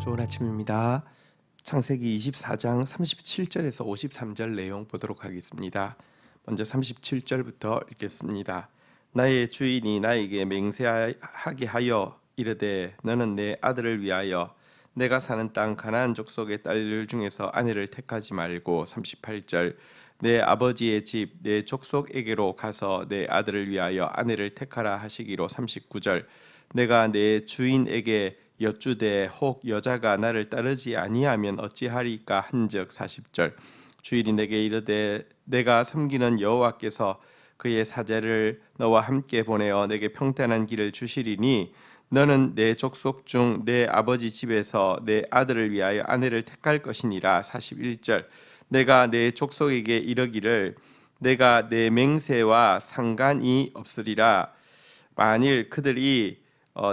좋은 아침입니다. 창세기 24장 37절에서 53절 내용 보도록 하겠습니다. 먼저 37절부터 읽겠습니다. 나의 주인이 나에게 맹세하게 하여 이르되 너는 내 아들을 위하여 내가 사는 땅 가나안 족속의 딸들 중에서 아내를 택하지 말고 38절 내 아버지의 집 내 족속에게로 가서 내 아들을 위하여 아내를 택하라 하시기로 39절 내가 내 주인에게 여쭈되 혹 여자가 나를 따르지 아니하면 어찌하리까 한즉 40절 주인이 내게 이르되 내가 섬기는 여호와께서 그의 사제를 너와 함께 보내어 내게 평탄한 길을 주시리니 너는 내 족속 중 내 아버지 집에서 내 아들을 위하여 아내를 택할 것이니라. 41절 내가 내 족속에게 이르기를 내가 내 맹세와 상관이 없으리라. 만일 그들이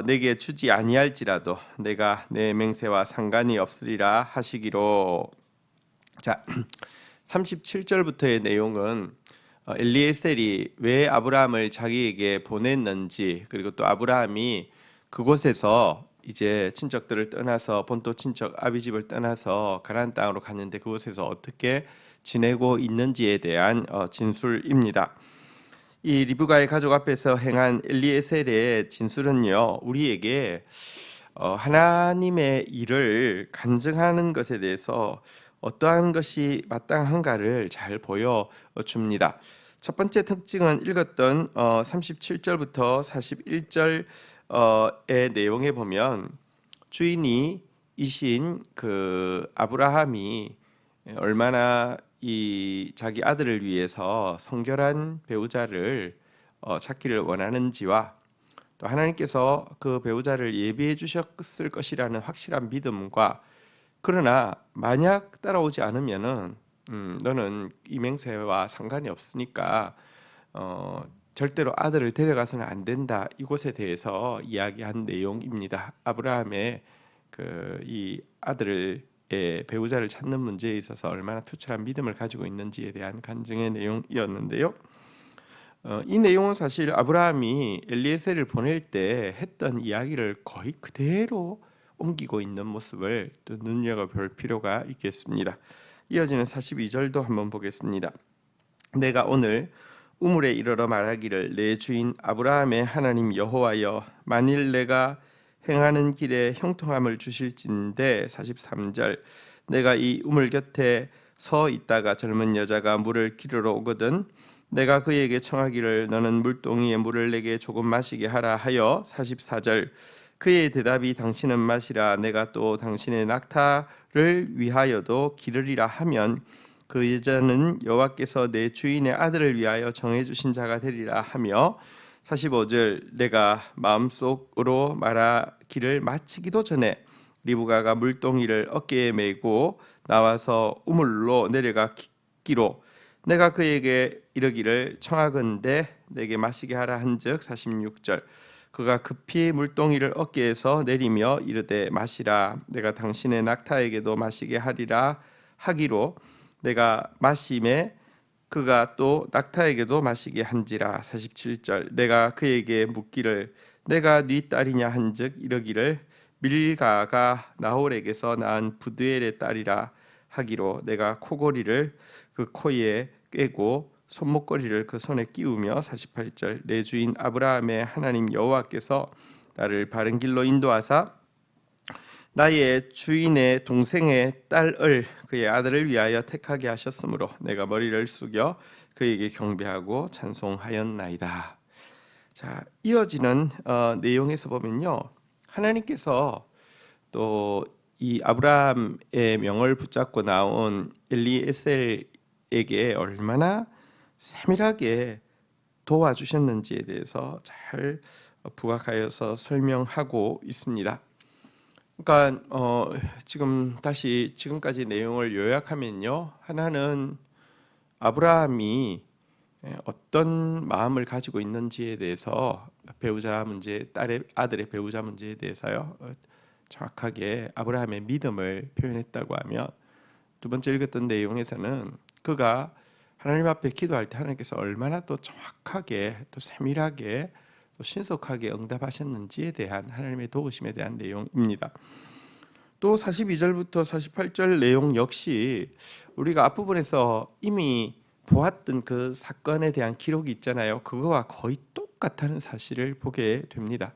내게 주지 아니할지라도 내가 내 맹세와 상관이 없으리라 하시기로. 자, 37절부터의 내용은 엘리에셀이 왜 아브라함을 자기에게 보냈는지, 그리고 또 아브라함이 그곳에서 이제 친척들을 떠나서 본토 친척 아비집을 떠나서 가나안 땅으로 갔는데 그곳에서 어떻게 지내고 있는지에 대한 진술입니다. 이 리브가의 가족 앞에서 행한 엘리에셀의 진술은요, 우리에게 하나님의 일을 간증하는 것에 대해서 어떠한 것이 마땅한가를 잘 보여줍니다. 첫 번째 특징은 읽었던 37절부터 41절의 내용에 보면 주인이 이신 그 아브라함이 얼마나 이 자기 아들을 위해서 성결한 배우자를 찾기를 원하는지와 또 하나님께서 그 배우자를 예비해 주셨을 것이라는 확실한 믿음과, 그러나 만약 따라오지 않으면은 너는 이 맹세와 상관이 없으니까 절대로 아들을 데려가서는 안 된다, 이것에 대해서 이야기한 내용입니다. 아브라함의 이 아들을 배우자를 찾는 문제에 있어서 얼마나 투철한 믿음을 가지고 있는지에 대한 간증의 내용이었는데요. 이 내용은 사실 아브라함이 엘리에셀을 보낼 때 했던 이야기를 거의 그대로 옮기고 있는 모습을 또 눈여겨볼 필요가 있겠습니다. 이어지는 42절도 한번 보겠습니다. 내가 오늘 우물에 이르러 말하기를 내 주인 아브라함의 하나님 여호와여, 만일 내가 행하는 길에 형통함을 주실진데. 43절 내가 이 우물 곁에 서 있다가 젊은 여자가 물을 기르러 오거든 내가 그에게 청하기를 너는 물동이에 물을 내게 조금 마시게 하라 하여. 44절 그의 대답이 당신은 마시라, 내가 또 당신의 낙타를 위하여도 기르리라 하면 그 여자는 여호와께서 내 주인의 아들을 위하여 정해주신 자가 되리라 하며. 45절 내가 마음속으로 말하기를 마치기도 전에 리브가가 물동이를 어깨에 메고 나와서 우물로 내려가기로 내가 그에게 이르기를 청하건대 내게 마시게 하라 한즉. 46절 그가 급히 물동이를 어깨에서 내리며 이르되 마시라, 내가 당신의 낙타에게도 마시게 하리라 하기로 내가 마심에 그가 또 낙타에게도 마시게 한지라. 47절 내가 그에게 묻기를 내가 네 딸이냐 한즉 이르기를 밀가가 나홀에게서 낳은 부두엘의 딸이라 하기로 내가 코고리를 그 코에 꿰고 손목걸이를 그 손에 끼우며. 48절 내 주인 아브라함의 하나님 여호와께서 나를 바른 길로 인도하사 나의 주인의 동생의 딸을 그의 아들을 위하여 택하게 하셨으므로 내가 머리를 숙여 그에게 경배하고 찬송하였나이다. 자, 이어지는 내용에서 보면요, 하나님께서 또 이 아브라함의 명을 붙잡고 나온 엘리에셀에게 얼마나 세밀하게 도와주셨는지에 대해서 잘 부각하여서 설명하고 있습니다. 그러니까 지금 다시 지금까지 내용을 요약하면요, 하나는 아브라함이 어떤 마음을 가지고 있는지에 대해서 배우자 문제, 아들의 배우자 문제에 대해서요 정확하게 아브라함의 믿음을 표현했다고 하면, 두 번째 읽었던 내용에서는 그가 하나님 앞에 기도할 때 하나님께서 얼마나 또 정확하게 또 세밀하게 또 신속하게 응답하셨는지에 대한 하나님의 도우심에 대한 내용입니다. 또 42절부터 48절 내용 역시 우리가 앞부분에서 이미 보았던 그 사건에 대한 기록이 있잖아요. 그거와 거의 똑같다는 사실을 보게 됩니다.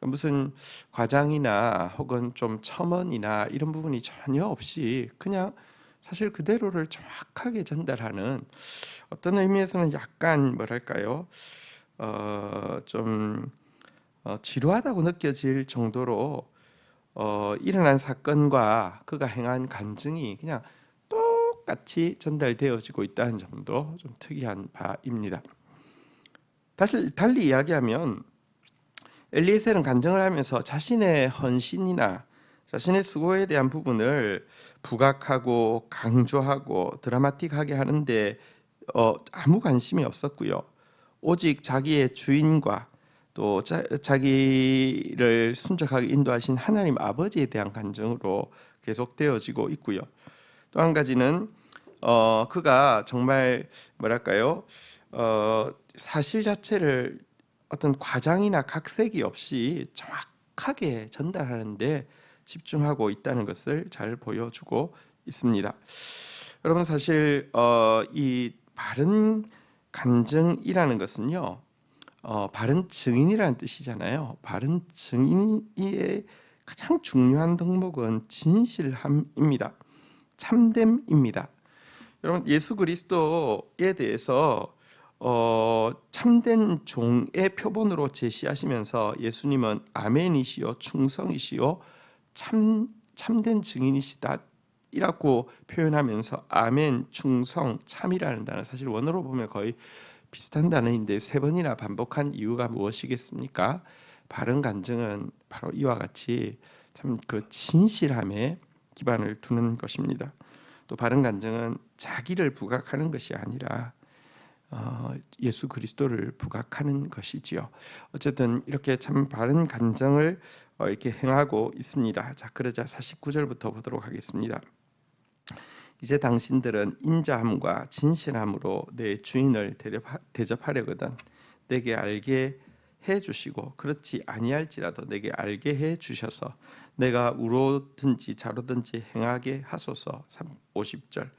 무슨 과장이나 혹은 좀 첨언이나 이런 부분이 전혀 없이 그냥 사실 그대로를 정확하게 전달하는, 어떤 의미에서는 약간 뭐랄까요, 좀 지루하다고 느껴질 정도로 일어난 사건과 그가 행한 간증이 그냥 똑같이 전달되어지고 있다는 점도 좀 특이한 바입니다. 달리 이야기하면 엘리에셀은 간증을 하면서 자신의 헌신이나 자신의 수고에 대한 부분을 부각하고 강조하고 드라마틱하게 하는데 아무 관심이 없었고요. 오직 자기의 주인과 또 자기를 순적하게 인도하신 하나님 아버지에 대한 간증으로 계속되어지고 있고요. 또 한 가지는 그가 정말 뭐랄까요, 사실 자체를 어떤 과장이나 각색이 없이 정확하게 전달하는데 집중하고 있다는 것을 잘 보여주고 있습니다. 여러분, 사실 이 바른 간증이라는 것은요, 바른 증인이라는 뜻이잖아요. 바른 증인의 가장 중요한 덕목은 진실함입니다. 참됨입니다. 여러분, 예수 그리스도에 대해서 참된 종의 표본으로 제시하시면서 예수님은 아멘이시요 충성이시요 참된 증인이시다 이라고 표현하면서 아멘, 충성, 참이라는 단어, 사실 원어로 보면 거의 비슷한 단어인데 세 번이나 반복한 이유가 무엇이겠습니까? 바른 간증은 바로 이와 같이 참 그 진실함에 기반을 두는 것입니다. 또 바른 간증은 자기를 부각하는 것이 아니라 예수 그리스도를 부각하는 것이지요. 어쨌든 이렇게 참 바른 간증을 이렇게 행하고 있습니다. 자, 그러자 49절부터 보도록 하겠습니다. 이제 당신들은 인자함과 진실함으로 내 주인을 대접하려거든 내게 알게 해 주시고 그렇지 아니할지라도 내게 알게 해 주셔서 내가 우로든지 좌로든지 행하게 하소서. 50절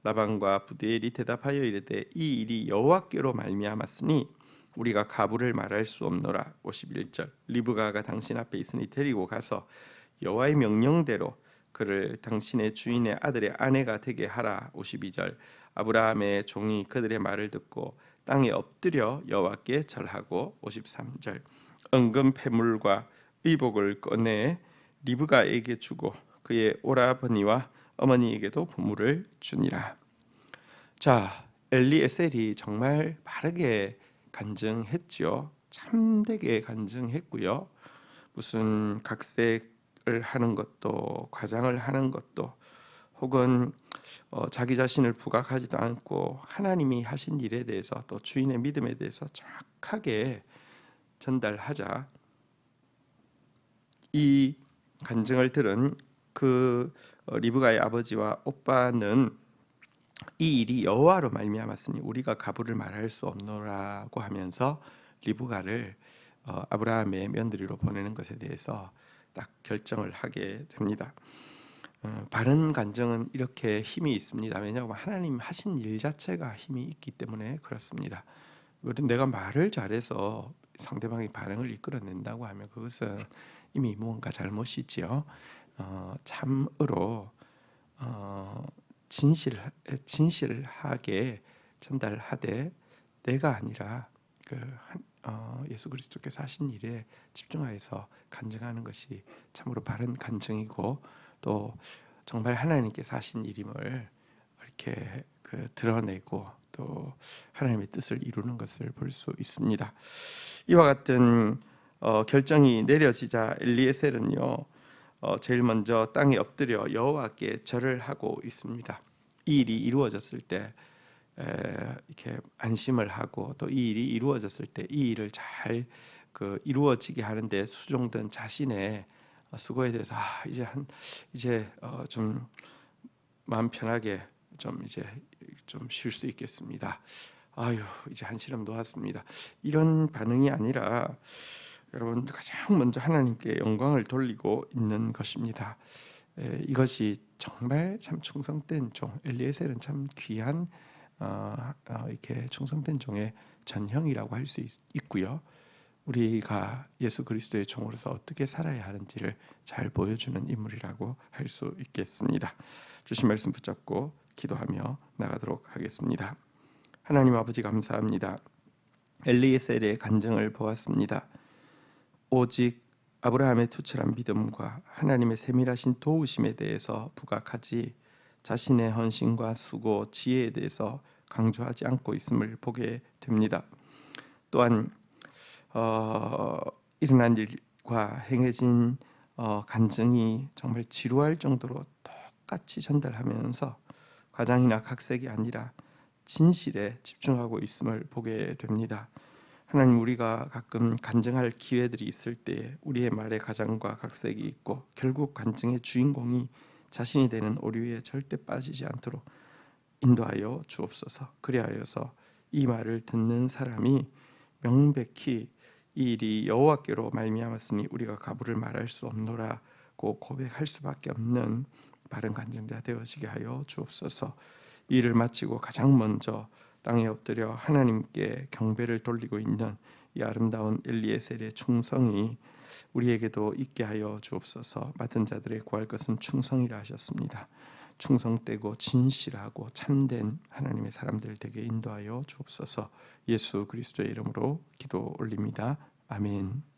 라반과 부디엘이 대답하여 이르되 이 일이 여호와께로 말미암았으니 우리가 가부를 말할 수 없노라. 51절 리브가가 당신 앞에 있으니 데리고 가서 여호와의 명령대로 그를 당신의 주인의 아들의 아내가 되게 하라. 52절 아브라함의 종이 그들의 말을 듣고 땅에 엎드려 여호와께 절하고. 53절 은금 패물과 의복을 꺼내 리브가에게 주고 그의 오라버니와 어머니에게도 보물을 주니라. 자, 엘리에셀이 정말 바르게 간증했지요. 참되게 간증했고요. 무슨 각색을 하는 것도 과장을 하는 것도 혹은 자기 자신을 부각하지도 않고 하나님이 하신 일에 대해서 또 주인의 믿음에 대해서 정확하게 전달하자 이 간증을 들은 그 리브가의 아버지와 오빠는 이 일이 여호와로 말미암았으니 우리가 가부를 말할 수 없노라고 하면서 리브가를 아브라함의 며느리로 보내는 것에 대해서 딱 결정을 하게 됩니다. 바른 간증은 이렇게 힘이 있습니다. 왜냐하면 하나님 하신 일 자체가 힘이 있기 때문에 그렇습니다. 내가 말을 잘해서 상대방의 반응을 이끌어낸다고 하면 그것은 이미 무언가 잘못이지요. 참으로 진실하게 전달하되 내가 아니라 예수 그리스도께서 하신 일에 집중하여서 간증하는 것이 참으로 바른 간증이고 또 정말 하나님께서 하신 일임을 이렇게 드러내고 또 하나님의 뜻을 이루는 것을 볼 수 있습니다. 이와 같은 결정이 내려지자 엘리에셀은요 제일 먼저 땅에 엎드려 여호와께 절을 하고 있습니다. 이 일이 이루어졌을 때 이렇게 안심을 하고 또 이 일이 이루어졌을 때 이 일을 잘 이루어지게 하는데 수종된 자신의 수고에 대해서 이제 좀 마음 편하게 좀 쉴 수 있겠습니다. 아유, 이제 한시름 놓았습니다. 이런 반응이 아니라 여러분 가장 먼저 하나님께 영광을 돌리고 있는 것입니다. 이것이 정말 참 충성된 종, 엘리에셀은 참 귀한 이렇게 충성된 종의 전형이라고 할 수 있고요. 우리가 예수 그리스도의 종으로서 어떻게 살아야 하는지를 잘 보여주는 인물이라고 할 수 있겠습니다. 주신 말씀 붙잡고 기도하며 나가도록 하겠습니다. 하나님 아버지 감사합니다. 엘리에셀의 간증을 보았습니다. 오직 아브라함의 투철한 믿음과 하나님의 세밀하신 도우심에 대해서 부각하지 자신의 헌신과 수고, 지혜에 대해서 강조하지 않고 있음을 보게 됩니다. 또한 일어난 일과 행해진 간증이 정말 지루할 정도로 똑같이 전달하면서 과장이나 각색이 아니라 진실에 집중하고 있음을 보게 됩니다. 하나님, 우리가 가끔 간증할 기회들이 있을 때 우리의 말에 가장과 각색이 있고 결국 간증의 주인공이 자신이 되는 오류에 절대 빠지지 않도록 인도하여 주옵소서. 그리하여서 이 말을 듣는 사람이 명백히 이 일이 여호와께로 말미암았으니 우리가 가부를 말할 수 없노라고 고백할 수밖에 없는 바른 간증자 되어지게 하여 주옵소서. 이 일을 마치고 가장 먼저 땅에 엎드려 하나님께 경배를 돌리고 있는 이 아름다운 엘리에셀의 충성이 우리에게도 있게 하여 주옵소서. 맡은 자들의 구할 것은 충성이라 하셨습니다. 충성되고 진실하고 참된 하나님의 사람들 되게 인도하여 주옵소서. 예수 그리스도의 이름으로 기도 올립니다. 아멘.